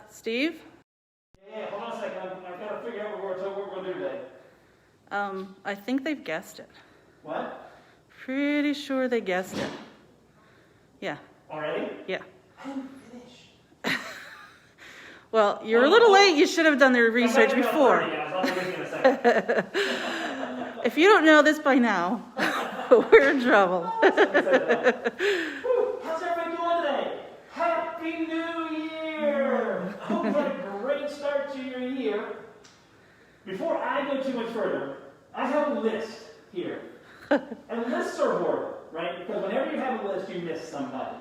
Steve? Yeah, hold on a second. I've got to figure out what we're going to do today. I think they've guessed it. What? Pretty sure they guessed it. Yeah. Already? Yeah. I didn't finish. Well, you're a little late. You should have done the research before. I'll be with you in a second. If you don't know this by now, we're in trouble. How's everybody doing today? Happy New Year! I hope you had a great start to your year. Before I go too much further, I have a list here. And lists are horrible, right? Because whenever you have a list, you miss somebody.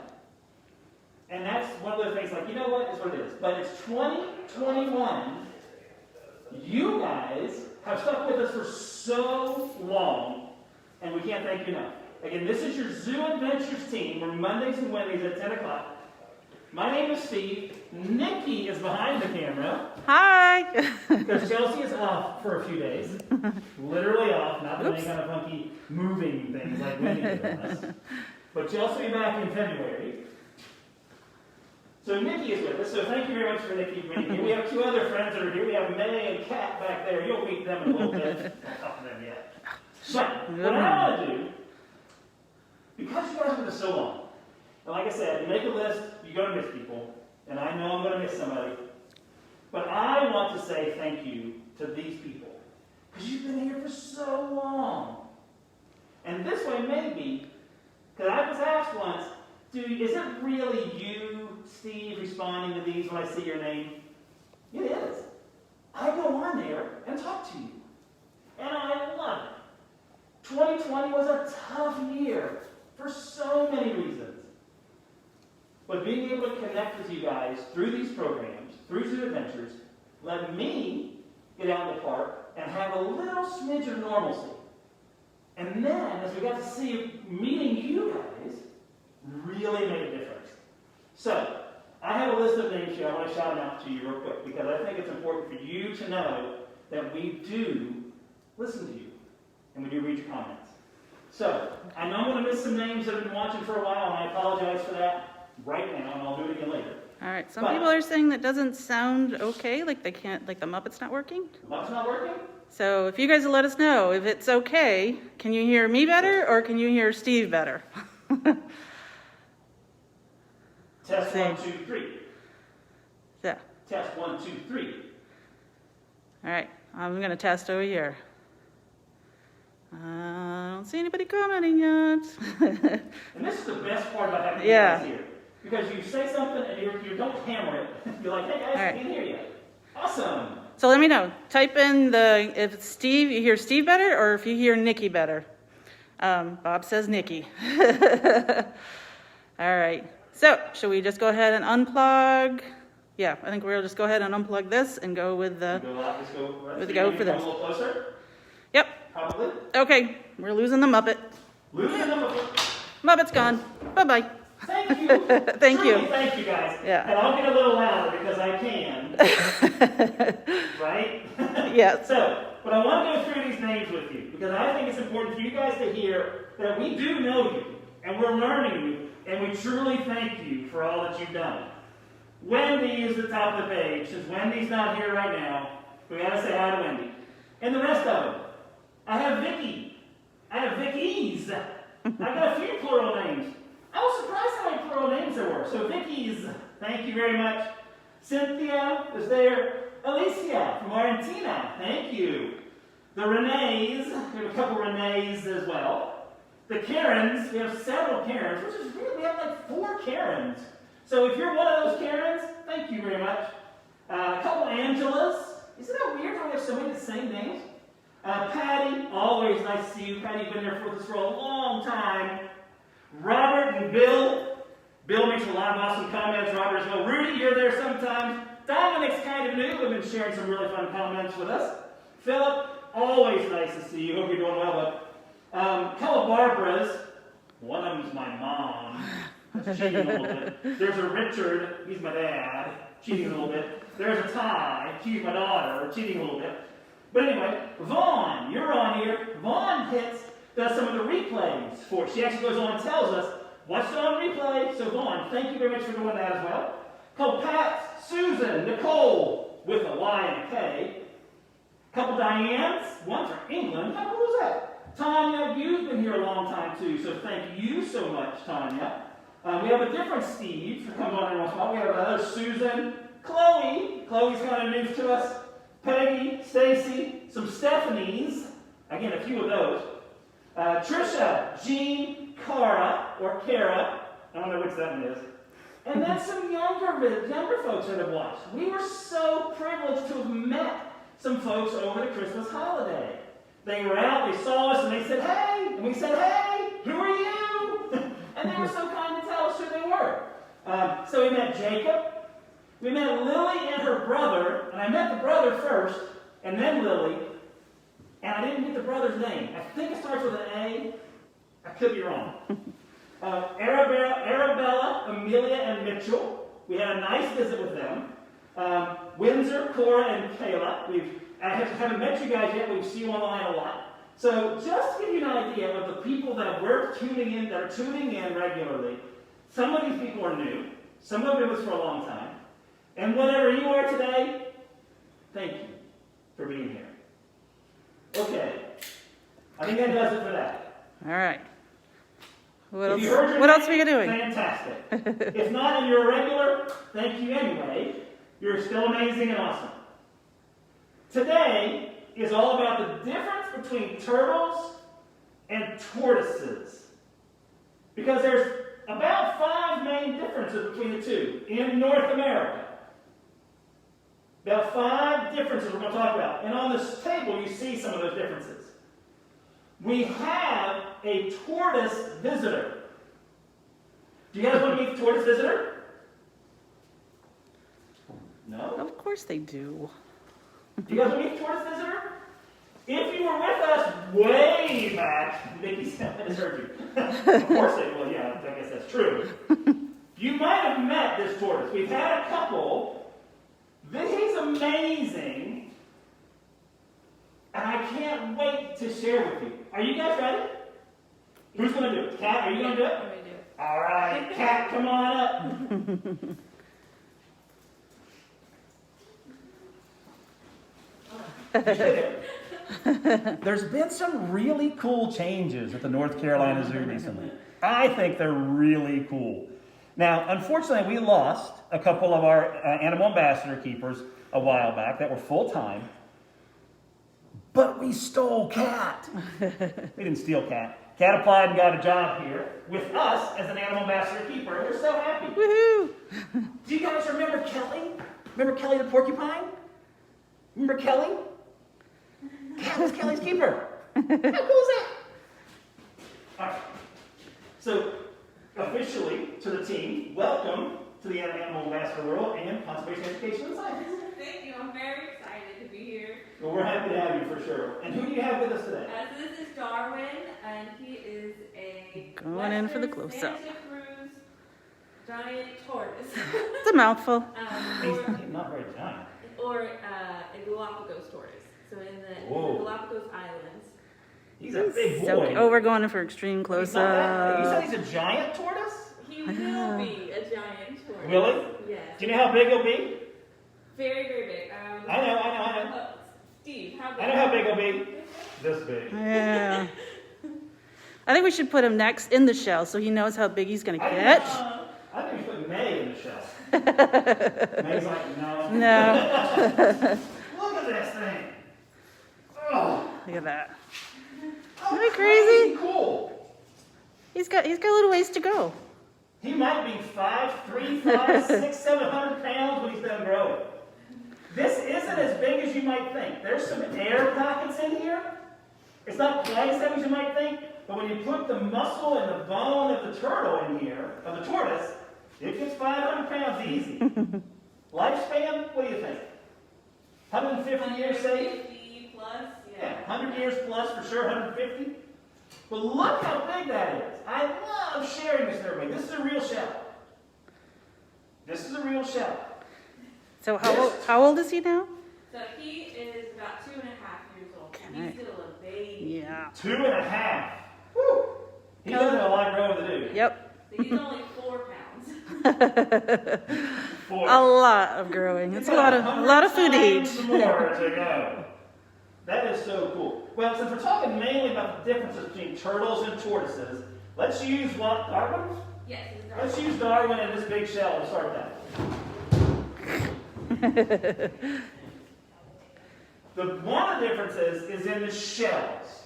And that's one of those things like, you know what, it's what it is. But it's 2021. You guys have stuck with us for so long, and we can't thank you enough. Again, this is your Zoo EDventures team. We're Mondays and Wednesdays at 10 o'clock. My name is Steve. Nikki is behind the camera. Hi! Because Chelsea is off for a few days. Literally off, not doing any kind of funky moving things like Wendy did on us. But Chelsea will be back in February. So Nikki is with us, so thank you very much for Nikki being here. We have two other friends that are here. We have May and Kat back there. You'll meet them in a little bit. Don't talk to them yet. But what I want to do, because you guys are with us so long, and like I said, you make a list, you're going to miss people, and I know I'm going to miss somebody. But I want to say thank you to these people, because you've been here for so long. And this way, maybe, because I was asked once, is it really you, Steve, responding to these when I see your name? It is. I go on there and talk to you. And I love it. 2020 was a tough year for so many reasons. But being able to connect with you guys through these programs, through Zoo EDventures, let me get out in the park and have a little smidge of normalcy. And then, as we got to see meeting you guys, really made a difference. So, I have a list of names here. I want to shout them out to you real quick because I think it's important for you to know that we do listen to you and we do read your comments. So, I know I'm going to miss some names that have been watching for a while, and I apologize for that right now, and I'll do it again later. All right, some people are saying that doesn't sound okay, like they can't, like the Muppet's not working. The Muppet's not working? So if you guys will let us know if it's okay, can you hear me better or can you hear Steve better? Test 1, 2, 3. Yeah. Test 1, 2, 3. All right, I'm going to test over here. I don't see anybody commenting yet. And this is the best part about having you guys here. Because you say something and you don't hammer it. You're like, hey guys, I can't hear you. Awesome. So let me know. Type in if it's Steve, you hear Steve better, or if you hear Nikki better. Bob says Nikki. All right. So, should we just go ahead and unplug? Yeah, I think we'll just go ahead and unplug this and go with the go for this. A little closer? Yep. Probably. Okay, we're losing the Muppet. Losing the Muppet. Muppet's gone. Bye-bye. Thank you. Thank you. Thank you, guys. Yeah. And I'll get a little louder because I can. Right? Yes. But I want to go through these names with you because I think it's important for you guys to hear that we do know you and we're learning you and we truly thank you for all that you've done. Wendy is the top of the page. Since Wendy's not here right now, we got to say hi to Wendy. And the rest of them. I have Vicky. I have Vickies. I got a few plural names. I was surprised how many plural names there were. So Vicky's, thank you very much. Cynthia is there. Alicia from Argentina, thank you. The Renees, we have a couple Renees as well. The Karens, we have several Karens, which is weird. We have like 4 Karens. So if you're one of those Karens, thank you very much. A couple Angelas. Isn't that weird how we have so many of the same names? Patty, always nice to see you. Patty's been there with us for a long time. Robert and Bill. Bill makes a lot of awesome comments. Robert as well. Rudy, you're there sometimes. Dominic's kind of new. We've been sharing some really fun comments with us. Philip, always nice to see you. Hope you're doing well. But couple Barbaras. One of them's my mom. That's cheating a little bit. There's a Richard. He's my dad. Cheating a little bit. There's a Ty. She's my daughter. Cheating a little bit. But anyway, Vaughn, you're on here. Vaughn does some of the replays for us. She actually goes on and tells us what's on replay. So Vaughn, thank you very much for doing that as well. Pat Susan, Nicole, with a Y and a K. A couple Dianes, one from England. How cool is that? Tanya, you've been here a long time too, so thank you so much, Tanya. We have a different Steve who comes on every once in a while. We have another Susan, Chloe. Chloe's kind of new to us. Peggy, Stacy, some Stephanies. Again, a few of those. Trisha, Jean, Cara, or Kara. I don't know which that one is. And then some younger folks that have watched. We were so privileged to have met some folks over the Christmas holiday. They were out, they saw us, and they said, hey! And we said, hey, who are you? And they were so kind to tell us who they were. So we met Jacob. We met Lily and her brother. And I met the brother first, and then Lily. And I didn't get the brother's name. I think it starts with an A. I could be wrong. Arabella, Amelia, and Mitchell. We had a nice visit with them. Windsor, Cora, and Kayla. I haven't met you guys yet, but we see you online a lot. So just to give you an idea of the people that are tuning in regularly, some of these people are new. Some of them with us for a long time. And whatever you are today, thank you for being here. Okay. I think that does it for that. All right. What else are we doing? Fantastic. If not, and you're a regular, thank you anyway. You're still amazing and awesome. Today is all about the difference between turtles and tortoises. Because there's about 5 main differences between the two in North America. About 5 differences we're going to talk about. And on this table, you see some of those differences. We have a tortoise visitor. Do you guys want to meet the tortoise visitor? No? Of course they do. Do you guys want to meet the tortoise visitor? If you were with us way back, Vicky's heard you. Of course they will, yeah, I guess that's true. You might have met this tortoise. We've had a couple. He's amazing. And I can't wait to share with you. Are you guys ready? Who's going to do it? Kat, are you going to do it? I'm going to do it. All right, Kat, come on up. There's been some really cool changes at the North Carolina Zoo recently. I think they're really cool. Now, unfortunately, we lost a couple of our animal ambassador keepers a while back that were full-time. But we stole Kat. We didn't steal Kat. Kat applied and got a job here with us as an animal ambassador keeper. And we're so happy. Woohoo! Do you guys remember Kelly? Remember Kelly the porcupine? Remember Kelly? Kat was Kelly's keeper. How cool is that? All right. So, officially to the team, welcome to the Animal Ambassador World and Conservation Education and Science. Thank you. I'm very excited to be here. Well, we're happy to have you for sure. And who do you have with us today? So this is Darwin, and he is a Going in for the close-up. Santa Cruz giant tortoise. It's a mouthful. He's not very giant. Or a Galapagos tortoise. So in the Galapagos Islands. He's a big boy. So, oh, we're going in for extreme You close-up. said he's a giant tortoise? He will be a giant tortoise. Really? Yes. Do you know how big he'll be? Very, very big. I know. Steve, how big? I know how big he'll be. This big. Yeah. I think we should put him next in the shell so he knows how big he's going to catch. I think we put May in the shell. May's like, no. No. Look at this thing. Oh. Look at that. Oh, Isn't that crazy? Cool. He's got a little ways to go. He might be 5'3", 5'6", 700 pounds when he's done growing. This isn't as big as you might think. There's some air pockets in here. It's not quite as heavy as you might think, but when you put the muscle and the bone of the turtle in here, of the tortoise, it gets 500 pounds easy. Lifespan, what do you think? 150 years, say? 150 plus, Yeah, 100 years plus for sure, 150. But look how big that is. I love sharing this with everybody. This is a real shell. This is a real shell. So how old is he now? So he is about 2.5 years old. And Okay. he's still a baby. Yeah. 2.5. Woo! He doesn't have a lot of growing to do. Yep. So he's only 4 pounds. Boy. A lot of growing. It's a lot of food to eat. More to go. That is so cool. Well, since we're talking mainly about the differences between turtles and tortoises, let's use what, Darwin? Yes, it's Darwin. Let's use Darwin and this big shell to start that. One of the differences is in the shells.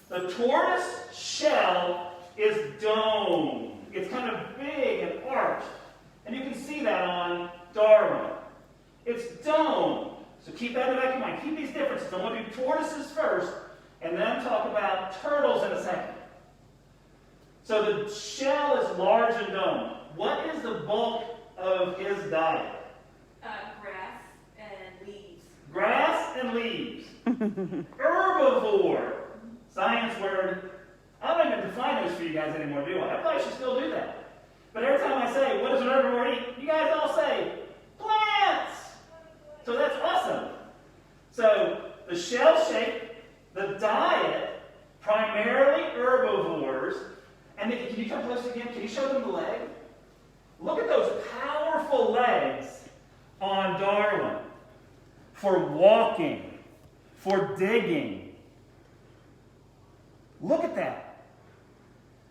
The tortoise shell is domed. It's kind of big and arched. And you can see that on Darwin. It's domed. So keep that in the back of your mind. Keep these differences. I want to do tortoises first, and then talk about turtles in a second. So the shell is large and domed. What is the bulk of his diet? Grass and leaves. Grass and leaves. Herbivore. Science word. I don't even define those for you guys anymore, do I? I probably should still do that. But every time I say, what does an herbivore eat? You guys all say, plants. So that's awesome. So the shell shape, the diet, primarily herbivores. And can you come close again? Can you show them the leg? Look at those powerful legs on Darwin for walking, for digging. Look at that.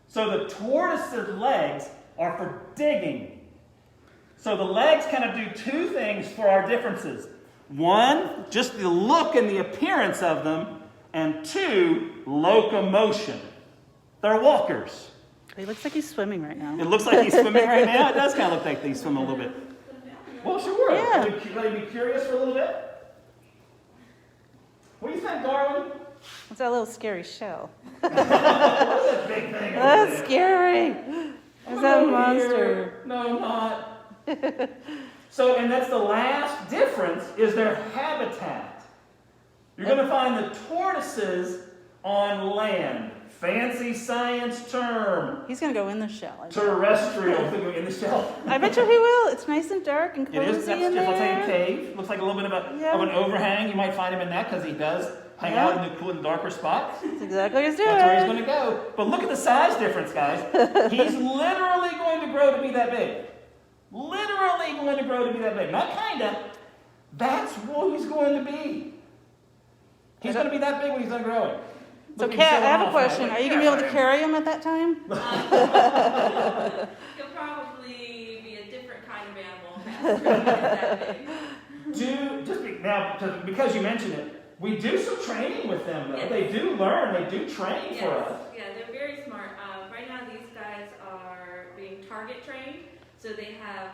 So the tortoise's legs are for digging. So the legs kind of do two things for our differences. One, just the look and the appearance of them. And two, locomotion. They're walkers. He looks like he's swimming right now. It looks like he's swimming right now. It does kind of look like they swim a little bit. Well, sure. Yeah. Let me be curious for a little bit. What do you think, Darwin? What's that little scary shell? What's that big thing? That's scary. Is that a monster? No, I'm not. So, and that's the last difference, is their habitat. You're going to find the tortoises on land. Fancy science term. He's going to go in the shell. Terrestrial. In the shell. I bet you he will. It's nice and dark and cozy It is. That's in just like there. a cave. Looks like a little bit of an overhang. You might find him in that because he does hang out in the cool and darker spots. That's exactly what he's doing. That's where he's going to go. But look at the size difference, guys. He's literally going to grow to be that big. Literally going to grow to be that big. Not kind of. That's what he's going to be. He's going to be that big when he's done growing. So, Kat, I have a question. Are you going to be able to carry him at that time? He'll probably be a different kind of animal. Because you mentioned it, we do some training with them, though. Yes. They do learn. They do train for us. Yeah, they're very smart. Right now, these guys are being target trained. So they have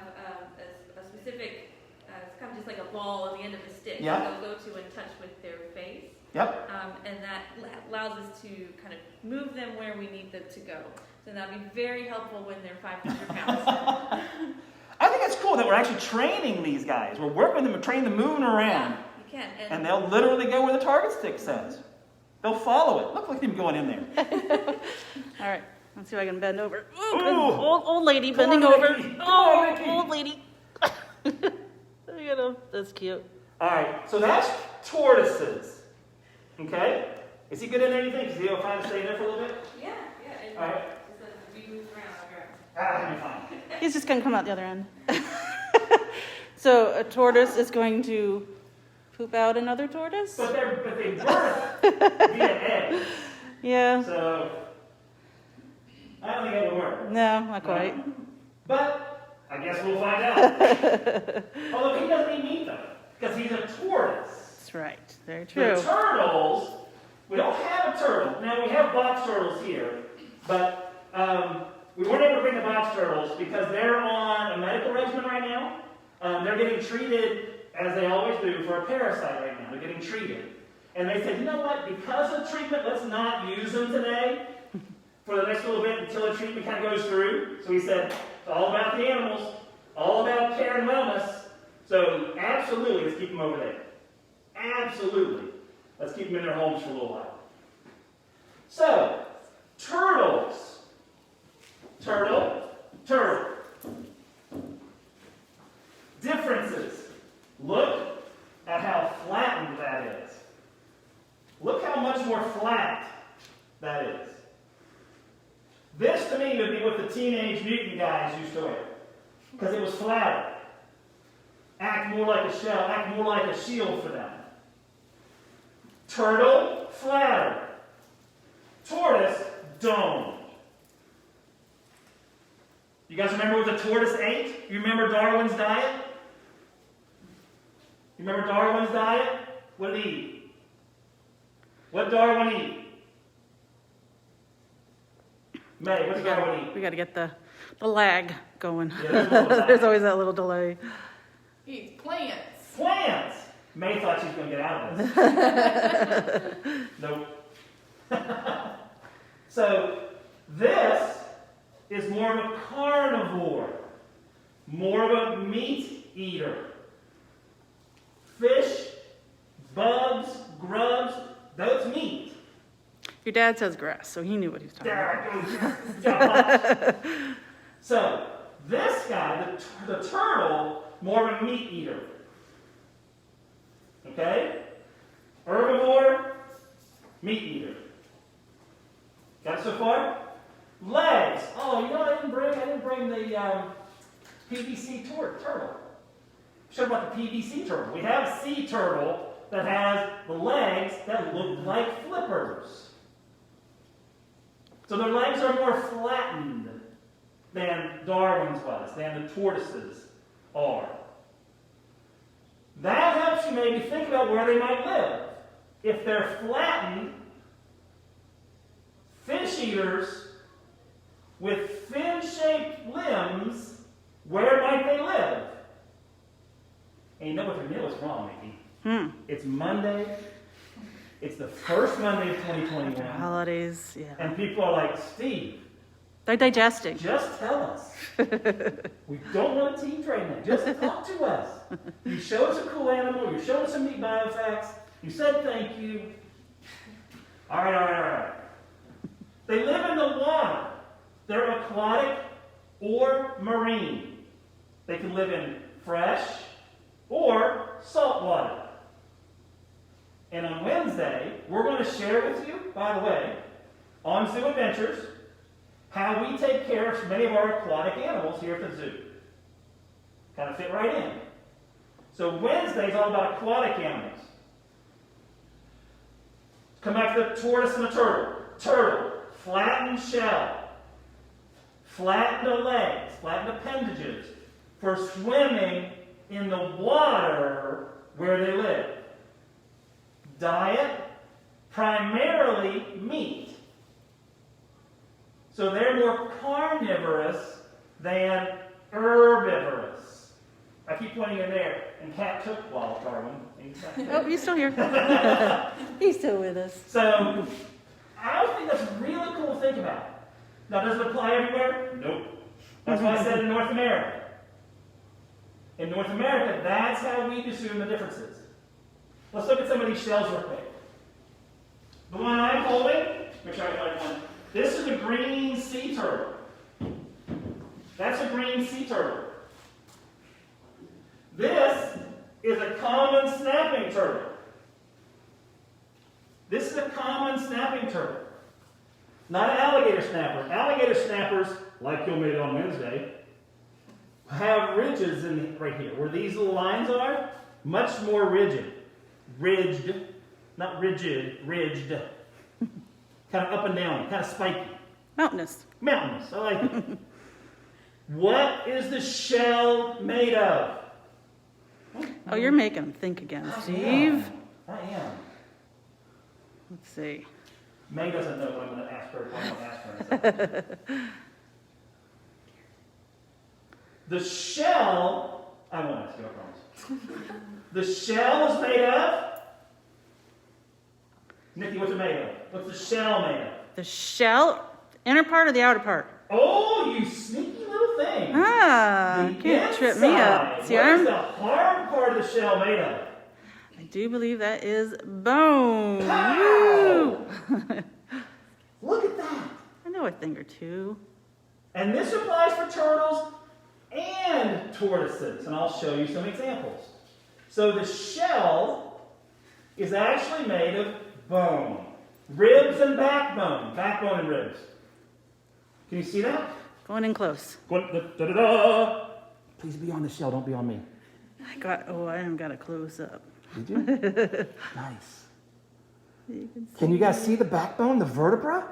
a specific, it's kind of just like a ball on the end of a stick Yeah. that they'll go to and touch with their face. Yep. And that allows us to kind of move them where we need them to go. So that'll be very helpful when they're 500 pounds. I think it's cool that we're actually training these guys. We're working with them and training them moving around. Yeah, you can. And they'll literally go where the target stick says. They'll follow it. Look like them going in there. All right. Let's see if I can bend over. Ooh. Old lady Come bending on, over. Mickey. Come on, Mickey. Old lady. Look at him. That's cute. All right, so that's tortoises. Okay? Is he good in anything? Is he fine to stay there for a little bit? Yeah. And All right. just as we move around, I'll grab. He'll be fine. He's just going to come out the other end. So a tortoise is going to poop out another tortoise? But they birth via eggs. Yeah. So I don't think that would work. No, not quite. But I guess we'll find out. Although he doesn't eat meat though, because he's a tortoise. That's right. Very true. The turtles, we don't have a turtle. Now we have box turtles here, but we weren't able to bring the box turtles because they're on a medical regimen right now. They're getting treated, as they always do, for a parasite right now. They're getting treated. And they said, you know what, because of treatment, let's not use them today for the next little bit until the treatment kind of goes through. So he said, it's all about the animals, all about care and wellness. So absolutely, let's keep them over there. Absolutely. Let's keep them in their homes for a little while. So, turtles. Turtle. Differences. Look at how flattened that is. Look how much more flat that is. This, to me, would be what the Teenage Mutant guys used to wear. Because it was flatter. act more like a shell, act more like a shield for them. Turtle, flatter. Tortoise, dome. You guys remember what the tortoise ate? You remember Darwin's diet? You remember Darwin's diet? What did he eat? What did Darwin eat? May, what did Darwin eat? We got to get the lag going. Yeah, there's a little lag. There's always that little delay. Eat plants. Plants! May thought she was going to get out of this. Nope. So, this is more of a carnivore, more of a meat eater. Fish, bugs, grubs, that's meat. Your dad says grass, so he knew what he was talking about. So, this guy, the turtle, more of a meat eater. Okay? Herbivore, meat eater. Got it so far? Legs. Oh, you know what I didn't bring the PVC turtle. Show about the PVC turtle. We have a sea turtle that has the legs that look like flippers. So their legs are more flattened than Darwin's was, than the tortoises are. That helps you maybe think about where they might live. If they're flattened, fish eaters with fin-shaped limbs, where might they live? And you know what their meal is wrong, Mickey. It's Monday. It's the first Monday of 2021. Holidays, yeah. And people are like, Steve, They're digesting. just tell us. We don't want to teach right now. Just talk to us. You showed us a cool animal. You showed us some neat biofacts. You said thank you. All right. They live in the water. They're aquatic or marine. They can live in fresh or salt water. And on Wednesday, we're going to share with you, by the way, on Zoo EDventures, how we take care of many of our aquatic animals here at the zoo. Kind of fit right in. So Wednesday is all about aquatic animals. Come back to the tortoise and the turtle. Turtle, flattened shell, flattened legs, flattened appendages for swimming in the water where they live. Diet, primarily meat. So they're more carnivorous than herbivorous. I keep pointing in there, and Cat took while Darwin. Oh, he's still here. He's still with us. So I think that's really cool to think about. Now, does it apply everywhere? Nope. That's why I said in North America. In North America, that's how we discern the differences. Let's look at some of these shells real quick. The one I'm holding, make sure I find one. This is a green sea turtle. That's a green sea turtle. This is a common snapping turtle. This is a common snapping turtle. Not an alligator snapper. Alligator snappers, like you'll meet on Wednesday, have ridges right here. Where these little lines are, much more rigid. Ridged, not rigid, ridged. Kind of up and down, kind of spiky. Mountainous. Mountainous, I like it. What is the shell made of? Oh, you're making them think again, Steve. I am. Let's see. May doesn't know what I'm going to ask her. I'm going to ask her in a second. The shell, I won't ask you, I promise. The shell is made of? Nikki, what's it made of? What's the shell made of? The shell, inner part or the outer part? Oh, you sneaky little thing. Ah, you can't trip me up. See, What is the hard part of the shell made of? I do believe that is bone. Pow! Woo! Look at that. I know a thing or two. And this applies for turtles and tortoises. And I'll show you some examples. So the shell is actually made of bone. Ribs and backbone. Backbone and ribs. Can you see that? Going in close. Da-da-da. Please be on the shell, don't be on me. I haven't got a close up. Did you? Nice. Can you guys see the backbone, the vertebra?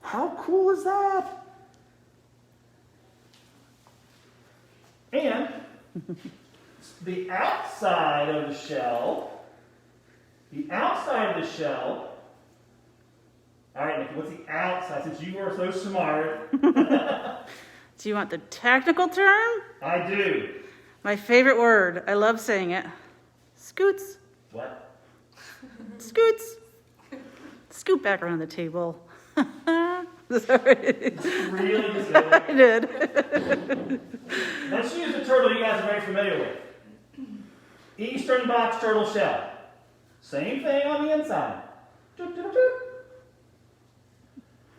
How cool is that? And the outside of the shell, all right, Nikki, what's the outside? Since you were so smart. Do you want the technical term? I do. My favorite word. I love saying it. Scoots. What? Scoots. Scoot back around the table. Sorry. Really silly. I did. Let's use the turtle you guys are very familiar with. Eastern box turtle shell. Same thing on the inside.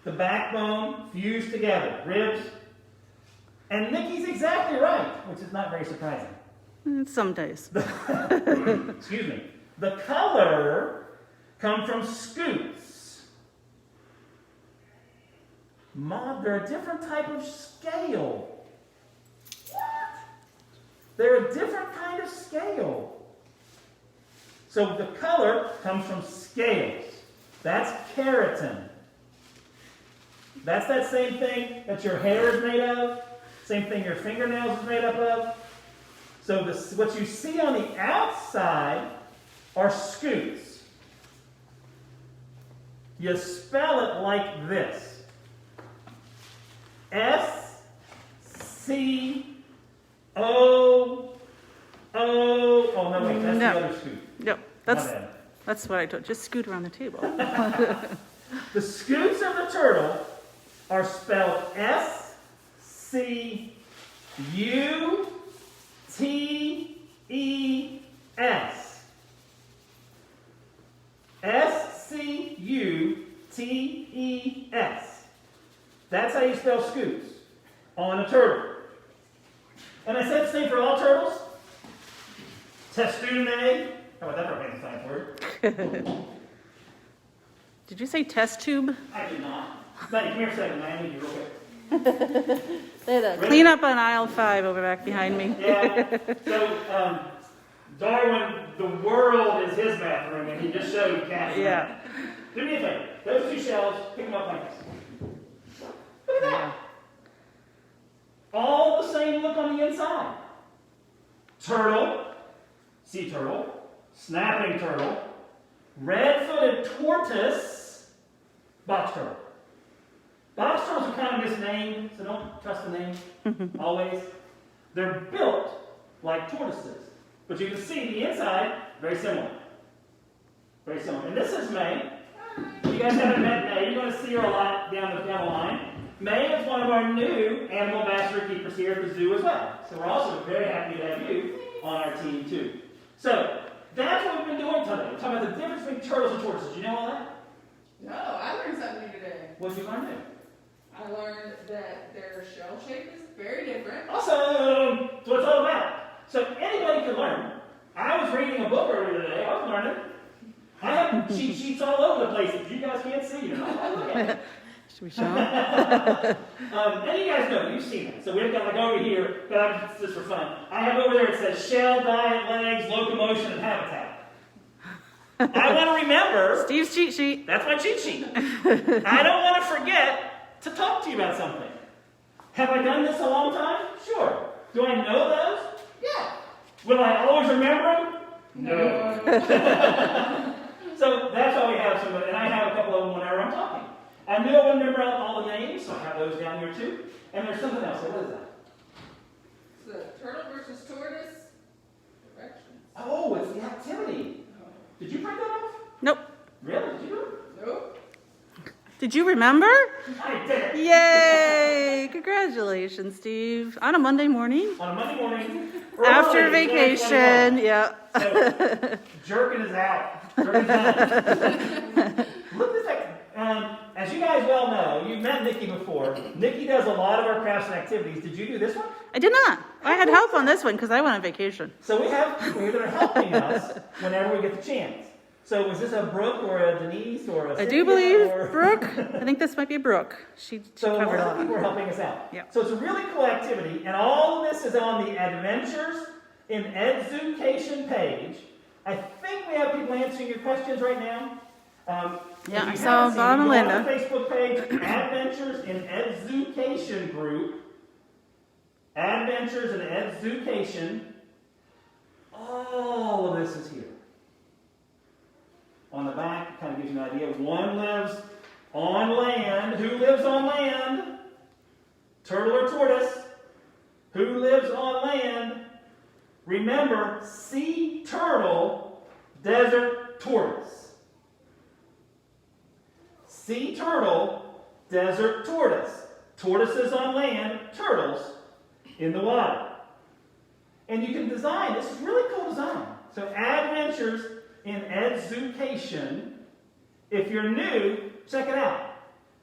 The backbone fused together, ribs. And Nikki's exactly right, which is not very surprising. Some days. Excuse me. The color comes from scoots. Mom, they're a different type of scale. What? They're a different kind of scale. So the color comes from scales. That's keratin. That's that same thing that your hair is made of, same thing your fingernails is made up of. So what you see on the outside are scoots. You spell it like this. S-C-O-O. Oh, no, wait, that's No. the other scoot. Yep. My bad. That's what I told. Just scoot around the table. The scoots of the turtle are spelled S-C-U-T-E-S. S-C-U-T-E-S. That's how you spell scoots on a turtle. And I said the same for all turtles. Testudine. How about that for a fancy science word? Did you say test tube? I did not. Maddie, come here a second, man. I need you real quick. They had a clean up on aisle 5 over back behind me. Yeah. So, Darwin, the world is his bathroom, and he just showed cats. Yeah. Do me a favor. Those two shells, pick them up like this. Look at that. All the same look on the inside. Turtle, sea turtle, snapping turtle, red-footed tortoise, box turtle. Box turtles are kind of misnamed, so don't trust the name, always. They're built like tortoises. But you can see the inside, very similar. Very similar. And this is May. You guys haven't met May. You're going to see her a lot down the line. May is one of our new animal master keepers here at the zoo as well. So we're also very happy to have you on our team too. So that's what we've been doing today. We're talking about the difference between turtles and tortoises. You know all that? No, I learned something new today. What did you learn new? I learned that their shell shape is very different. Awesome! That's what it's all about. So anybody can learn. I was reading a book earlier today. I was learning. I have cheat sheets all over the place that you guys can't see. You know? Look at it. Should we show them? And you guys know, you've seen it. So we've got like over here, but it's just for fun. I have over there, it says shell, diet, legs, locomotion, and habitat. I want to remember. Steve's cheat sheet. That's my cheat sheet. I don't want to forget to talk to you about something. Have I done this a long time? Sure. Do I know those? Yeah. Will I always remember them? No. So that's why we have some, and I have a couple of them whenever I'm talking. I knew I wouldn't remember all the names, so I have those down here too. And there's something else. What is that? It's the turtle versus tortoise directions. Oh, it's the activity. Did you print that off? Nope. Really? Did you do it? Nope. Did you remember? I did it. Yay! Congratulations, Steve. On a Monday morning. On a Monday morning. After early, vacation. 2021. Yeah. So, jerking is out. Jerking is out. Look at that. As you guys well know, you've met Nikki before. Nikki does a lot of our crafts and activities. Did you do this one? I did not. I had help on this one because I went on vacation. So we have people here that are helping us whenever we get the chance. So was this a Brooke or a Denise or a I Cynthia do believe or... Brooke. I think this might be Brooke. She So a covered lot a of people are lot. helping us out. Yeah. So it's a really cool activity, and all of this is on the Adventures in Education page. I think we have people answering your questions right now. Yeah, if I you saw haven't seen, Bob and go on Linda. the Facebook page, Adventures in Education group. Adventures in Education. All of this is here. On the back, it kind of gives you an idea. One lives on land. Who lives on land? Turtle or tortoise? Who lives on land? Remember, sea turtle, desert tortoise. Sea turtle, desert tortoise. Tortoises on land, turtles in the water. And you can design, this is really cool design. So Adventures in Education. If you're new, check it out.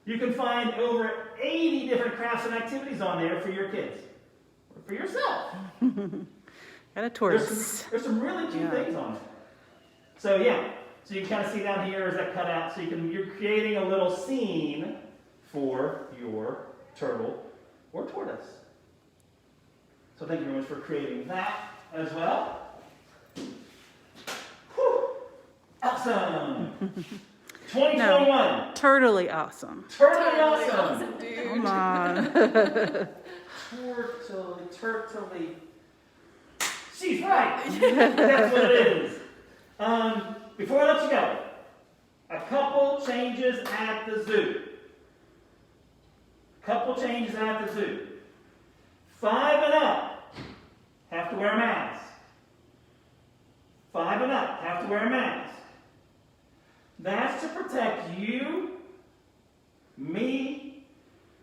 You can find over 80 different crafts and activities on there for your kids. Or for yourself. Got a tortoise. There's some really cute things on there. So yeah, so you can kind of see down here is that cut out. So you're creating a little scene for your turtle or tortoise. So thank you very much for creating that as well. Whew. Awesome. 2021. Totally awesome. Totally awesome. dude. Come on. Turtly. She's right. That's what it is. Before I let you go, a couple changes at the zoo. 5 and up have to wear a mask. 5 and up have to wear a mask. That's to protect you, me,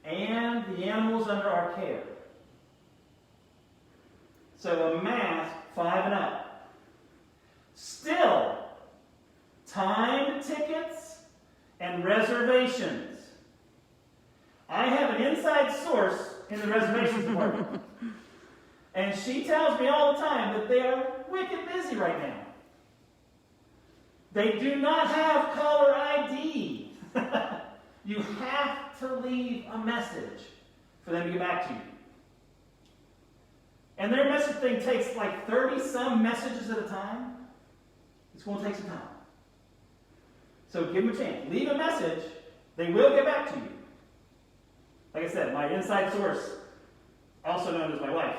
and the animals under our care. So a mask, 5 and up. Still, timed tickets and reservations. I have an inside source in the reservations department. And she tells me all the time that they are wicked busy right now. They do not have caller ID. You have to leave a message for them to get back to you. And their message thing takes like 30-some messages at a time. It's going to take some time. So give them a chance. Leave a message. They will get back to you. Like I said, my inside source, also known as my wife,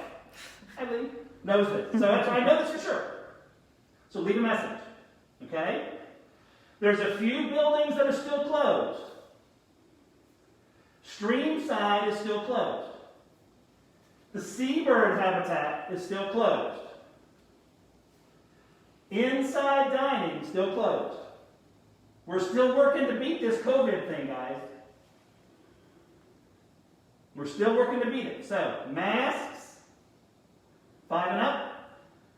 I Lee, knows this. So I know this for sure. So leave a message. Okay? There's a few buildings that are still closed. Streamside is still closed. The seabird habitat is still closed. Inside dining still closed. We're still working to beat this COVID thing, guys. We're still working to beat it. So, masks, 5 and up.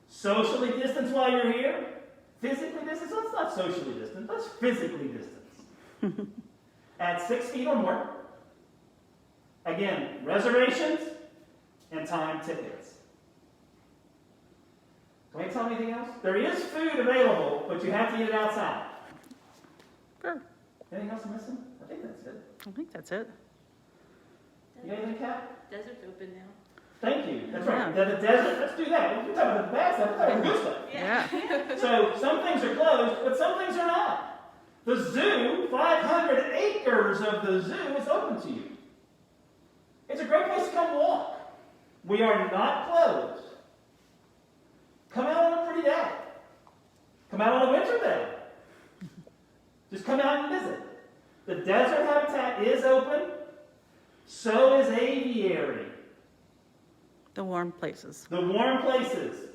Socially distance while you're here. Physically distance. Let's not socially distance. Let's physically distance. At 6 feet or more. Again, reservations and time tickets. Do I tell them anything else? There is food available, but you have to eat it outside. Sure. Anything else I'm missing? I think that's it. I think that's it. You got anything, Kat? Desert's open now. Thank you. That's right. The desert, let's do that. We're talking about the bad stuff. We're talking about the good stuff. Yeah. So some things are closed, but some things are not. The zoo, 500 acres of the zoo is open to you. It's a great place to come walk. We are not closed. Come out on a pretty day. Come out on a winter day. Just come out and visit. The desert habitat is open. So is aviary. The warm places. The warm places.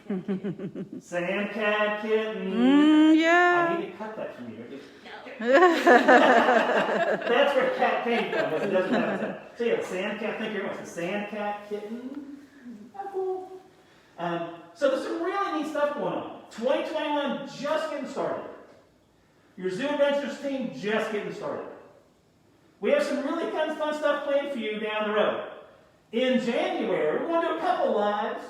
Sandcat kitten. I Yeah. need to cut that from you. That's where cat came from, was the desert habitat. So yeah, sandcat, thank you very much. The sandcat kitten. Apple. So there's some really neat stuff going on. 2021 just getting started. Your Zoo EDventures team just getting started. We have some really kind of fun stuff planned for you down the road. In January, we're going to do a couple lives,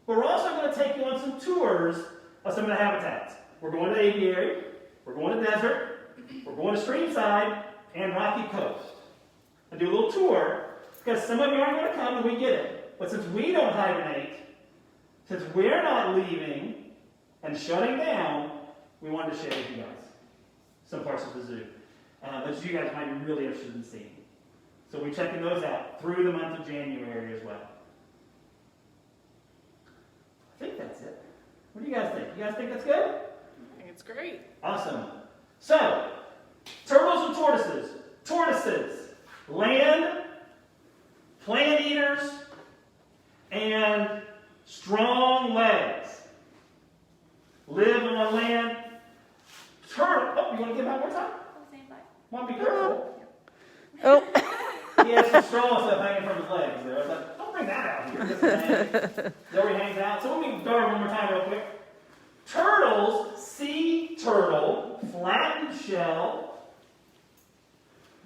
but we're also going to take you on some tours of some of the habitats. We're going to aviary, we're going to desert, we're going to streamside, and Rocky Coast. And do a little tour, because some of you aren't going to come and we get it. But since we don't hibernate, since we're not leaving and shutting down, we wanted to share with you guys some parts of the zoo that you guys might be really interested in seeing. So we're checking those out through the month of January as well. I think that's it. What do you guys think? You guys think that's good? I think it's great. Awesome. So, turtles and tortoises. Tortoises, land, plant eaters, and strong legs. Live on land. Turtle. Oh, you want to give that one more time? Want to be careful. Oh. He has some straw stuff hanging from his legs there. I was like, don't bring that out here. There he hangs out. So let me Darwin one more time real quick. Turtles, sea turtle, flattened shell,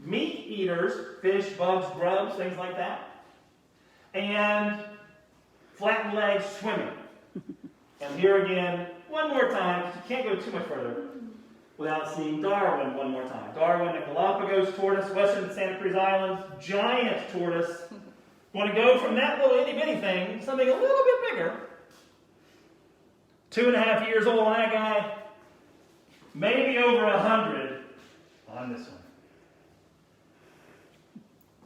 meat eaters, fish, bugs, grubs, things like that. And flattened legs, swimming. And here again, one more time, because you can't go too much further without seeing Darwin one more time. Darwin, the Galapagos tortoise, western Santa Cruz Islands, giant tortoise. Want to go from that little itty-bitty thing to something a little bit bigger. 2.5 years old on that guy. Maybe over 100 on this one.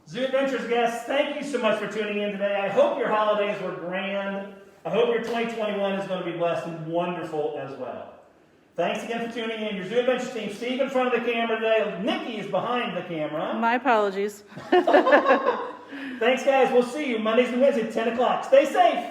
Zoo Adventures guests, thank you so much for tuning in today. I hope your holidays were grand. I hope your 2021 is going to be blessed and wonderful as well. Thanks again for tuning in. Your Zoo Adventures team, Steve in front of the camera today. Nikki is behind the camera. My apologies. Thanks, guys. We'll see you Mondays and Wednesdays at 10 o'clock. Stay safe.